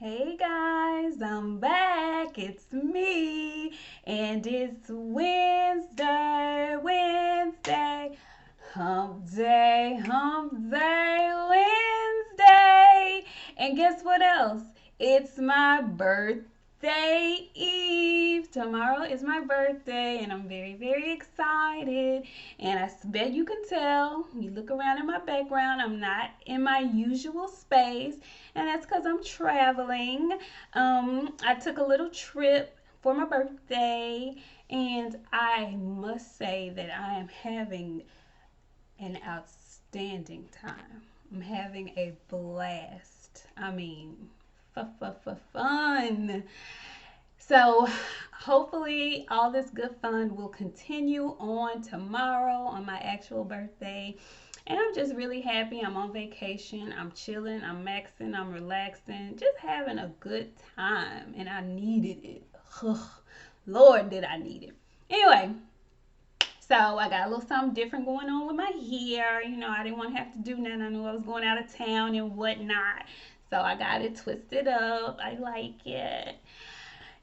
Hey guys, I'm back. It's me, and it's Wednesday, hump day, Wednesday. And guess what else? It's my birthday eve. Tomorrow is my birthday, and I'm very, very excited. And I bet you can tell. You look around in my background, I'm not in my usual space, and that's because I'm traveling. I took a little trip for my birthday, and I must say that I am having an outstanding time. I'm having a blast. I mean, fun. So, hopefully, all this good fun will continue on tomorrow on my actual birthday. And I'm just really happy. I'm on vacation. I'm chilling. I'm maxing. I'm relaxing. Just having a good time. And I needed it. Ugh, Lord, did I need it. Anyway, so I got a little something different going on with my hair. I didn't want to have to do nothing. I knew I was going out of town and whatnot. So I got it twisted up. I like it.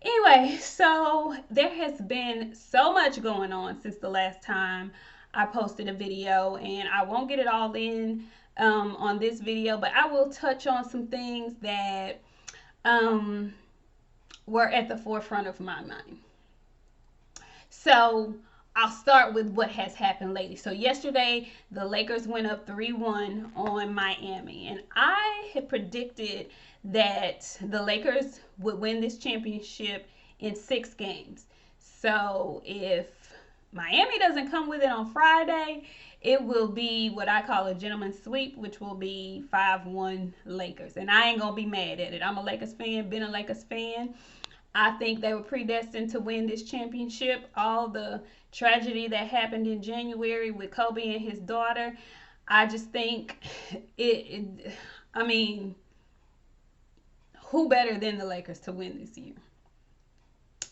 Anyway, so there has been so much going on since the last time I posted a video, and I won't get it all in on this video, but I will touch on some things that um, were at the forefront of my mind. So I'll start with what has happened lately. So yesterday, the Lakers went up 3-1 on Miami, and I had predicted that the Lakers would win this championship in 6 games. So if Miami doesn't come with it on Friday, it will be what I call a gentleman's sweep, which will be 5-1 Lakers. And I ain't going to be mad at it. I'm a Lakers fan, been a Lakers fan. I think they were predestined to win this championship. All the tragedy that happened in January with Kobe and his daughter, I just think I mean, who better than the Lakers to win this year?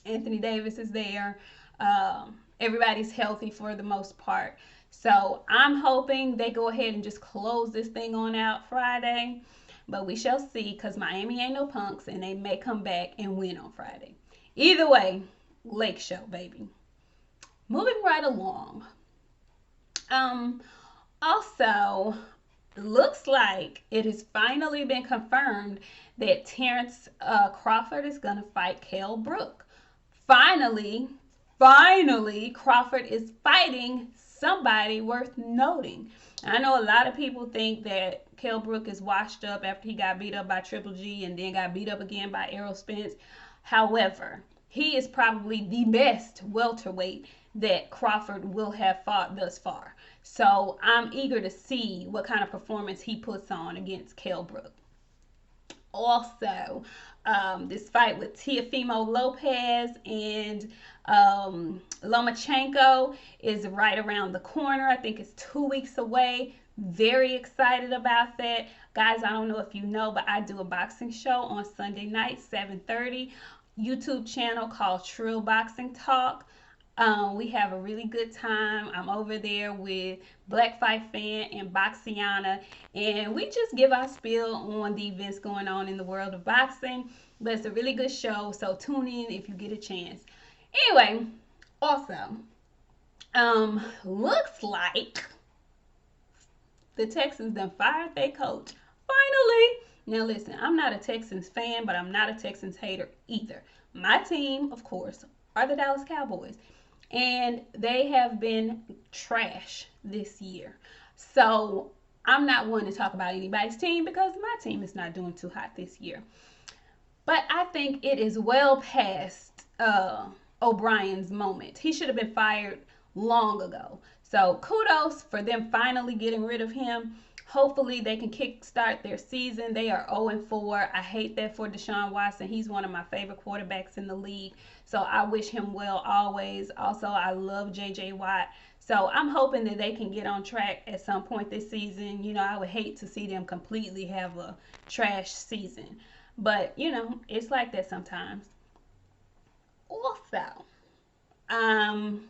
Anthony Davis is there. Everybody's healthy for the most part. So I'm hoping they go ahead and just close this thing on out Friday. But we shall see, because Miami ain't no punks, and they may come back and win on Friday. Either way, Lake Show, baby. Moving right along. Um, Also, looks like it has finally been confirmed that Terrence Crawford is going to fight Kell Brook. Finally, Crawford is fighting somebody worth noting. I know a lot of people think that Kell Brook is washed up after he got beat up by Triple G and then got beat up again by Errol Spence. However, he is probably the best welterweight that Crawford will have fought thus far. So I'm eager to see what kind of performance he puts on against Kell Brook. Also, this fight with Teofimo Lopez and Lomachenko is right around the corner. I think it's 2 weeks away. Very excited about that. Guys, I don't know if you know, but I do a boxing show on Sunday night, 7:30. YouTube channel called Trill Boxing Talk. We have a really good time. I'm over there with Black Fight Fan and Boxiana, and we just give our spiel on the events going on in the world of boxing. But it's a really good show, so tune in if you get a chance. Anyway, also, looks like the Texans done fired their coach. Finally. Now listen, I'm not a Texans fan, but I'm not a Texans hater either. My team, of course, are the Dallas Cowboys. And they have been trash this year. So I'm not one to talk about anybody's team because my team is not doing too hot this year. But I think it is well past O'Brien's moment. He should have been fired long ago. So kudos for them finally getting rid of him. Hopefully they can kickstart their season. They are 0-4. I hate that for Deshaun Watson. He's one of my favorite quarterbacks in the league. So I wish him well always. Also, I love J.J. Watt. So I'm hoping that they can get on track at some point this season. I would hate to see them completely have a trash season. But, it's like that sometimes. Also, Tom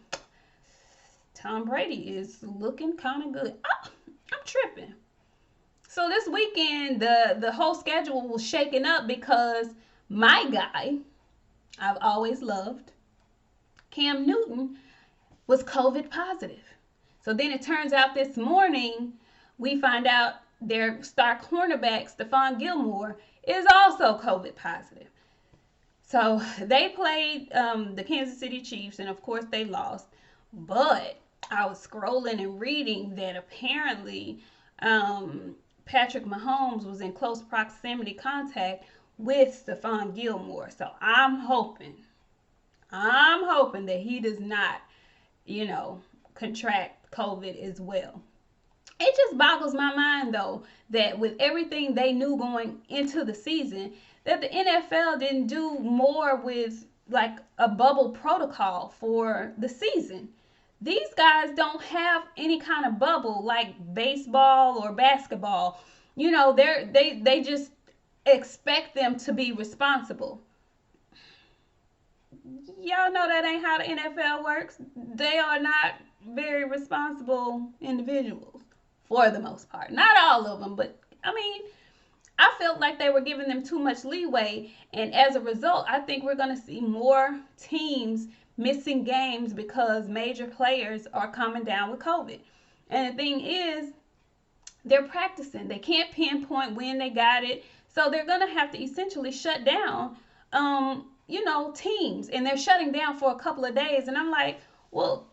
Brady is looking kind of good. Oh, I'm tripping. So this weekend, the whole schedule was shaken up because my guy, I've always loved, Cam Newton, was COVID positive. So then it turns out this morning, we find out their star cornerback, Stephon Gilmore, is also COVID positive. So they played the Kansas City Chiefs, and of course they lost. But I was scrolling and reading that apparently Patrick Mahomes was in close proximity contact with Stephon Gilmore. So I'm hoping that he does not, contract COVID as well. It just boggles my mind, though, that with everything they knew going into the season, that the NFL didn't do more with like a bubble protocol for the season. These guys don't have any kind of bubble like baseball or basketball. They just expect them to be responsible. Y'all know that ain't how the NFL works. They are not very responsible individuals for the most part. Not all of them, but I mean, I felt like they were giving them too much leeway, and as a result, I think we're going to see more teams missing games because major players are coming down with COVID. And the thing is, they're practicing. They can't pinpoint when they got it, so they're going to have to essentially shut down, teams, and they're shutting down for a couple of days. And I'm like, well,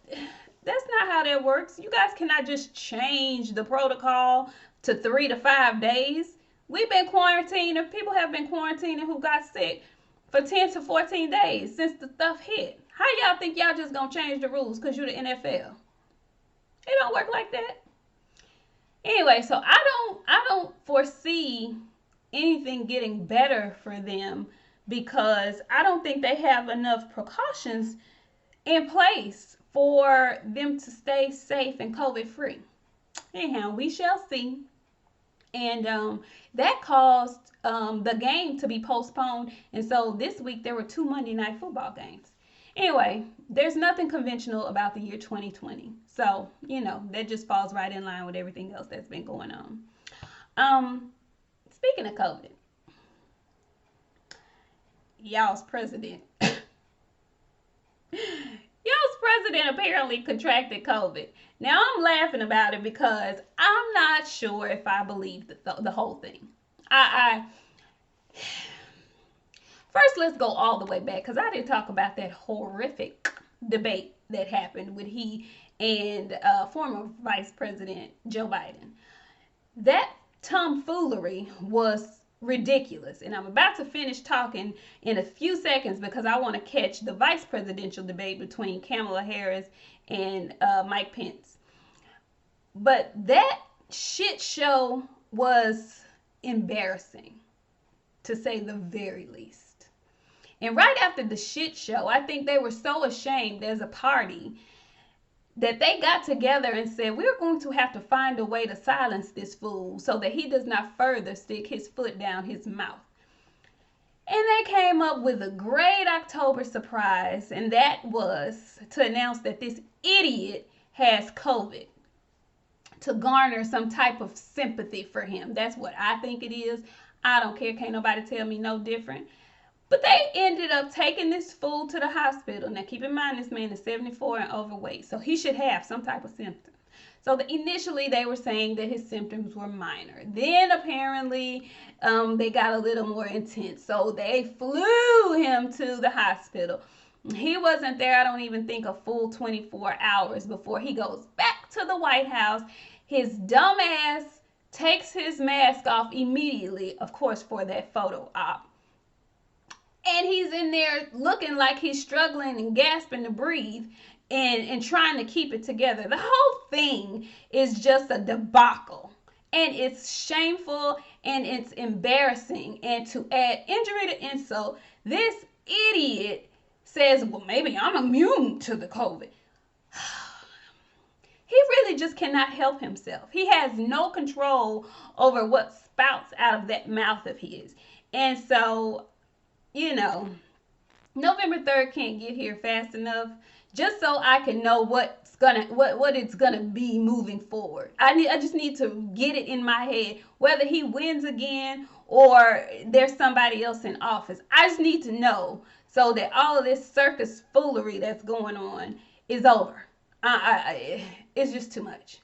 that's not how that works. You guys cannot just change the protocol to 3 to 5 days. We've been quarantining. People have been quarantining who got sick for 10 to 14 days since the stuff hit. How y'all think y'all just gonna change the rules because you're the NFL? It don't work like that. Anyway, so I don't foresee anything getting better for them because I don't think they have enough precautions in place for them to stay safe and COVID free. Anyhow, we shall see. And that caused the game to be postponed. And so this week there were 2 Monday Night Football games. Anyway, there's nothing conventional about the year 2020. So, that just falls right in line with everything else that's been going on. Speaking of COVID, y'all's president. Y'all's president apparently contracted COVID. Now, I'm laughing about it because I'm not sure if I believe the whole thing. First, let's go all the way back because I didn't talk about that horrific debate that happened with he and former Vice President Joe Biden. That tomfoolery was ridiculous. And I'm about to finish talking in a few seconds because I want to catch the vice presidential debate between Kamala Harris and Mike Pence. But that shit show was embarrassing, to say the very least. And right after the shit show, I think they were so ashamed as a party that they got together and said, we're going to have to find a way to silence this fool so that he does not further stick his foot down his mouth. And they came up with a great October surprise, and that was to announce that this idiot has COVID, to garner some type of sympathy for him. That's what I think it is. I don't care. Can't nobody tell me no different. But they ended up taking this fool to the hospital. Now, keep in mind, this man is 74 and overweight, so he should have some type of symptoms. So initially, they were saying that his symptoms were minor. Then, apparently, they got a little more intense. So they flew him to the hospital. He wasn't there, I don't even think, a full 24 hours before he goes back to the White House. His dumb ass takes his mask off immediately, of course, for that photo op. And he's in there looking like he's struggling and gasping to breathe and trying to keep it together. The whole thing is just a debacle. And it's shameful and it's embarrassing. And to add injury to insult, this idiot says, well, maybe I'm immune to the COVID. He really just cannot help himself. He has no control over what spouts out of that mouth of his. And so, November 3rd can't get here fast enough just so I can know what it's gonna be moving forward. I just need to get it in my head whether he wins again or there's somebody else in office. I just need to know so that all of this circus foolery that's going on is over. It's just too much.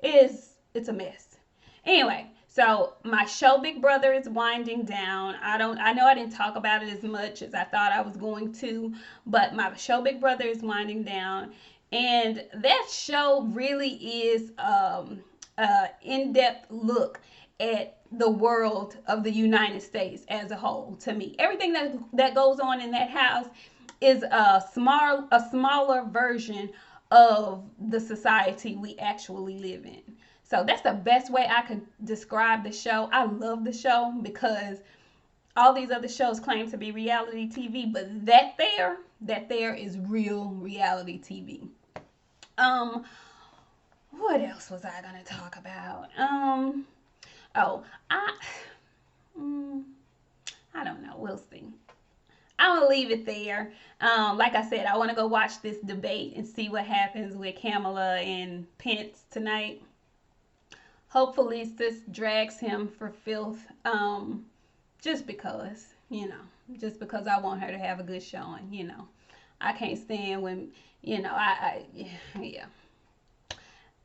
It's a mess. Anyway, so my show Big Brother is winding down. I know I didn't talk about it as much as I thought I was going to, but my show Big Brother is winding down, and that show really is a in-depth look at the world of the United States as a whole. To me, everything that goes on in that house is a smaller version of the society we actually live in. So that's the best way I could describe the show. I love the show because all these other shows claim to be reality TV, but that there is real reality TV. Um, what else was I gonna talk about? Oh, I don't know. We'll see. I'm gonna leave it there. Like I said, I want to go watch this debate and see what happens with Kamala and Pence tonight. Hopefully, sis drags him for filth. Just because, just because I want her to have a good showing. I can't stand when, yeah.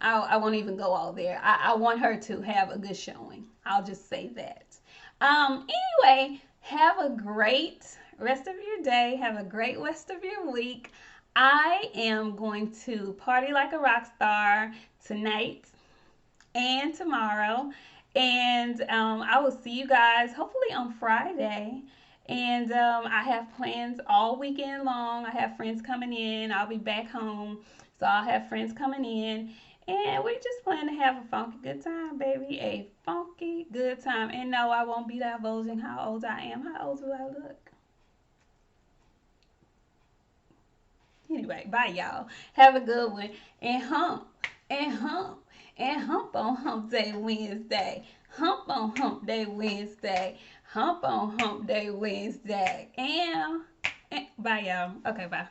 I won't even go all there. I want her to have a good showing. I'll just say that. Anyway, have a great rest of your day. Have a great rest of your week. I am going to party like a rock star tonight and tomorrow. And I will see you guys hopefully on Friday. And I have plans all weekend long. I have friends coming in. I'll be back home. So I'll have friends coming in. And we just plan to have a funky good time, baby. A funky good time. And no, I won't be divulging how old I am. How old do I look? Anyway, bye, y'all. Have a good one. And hump. And hump. And hump on Hump Day Wednesday. Hump on Hump Day Wednesday. Hump on Hump Day Wednesday. And bye, y'all. Okay, bye.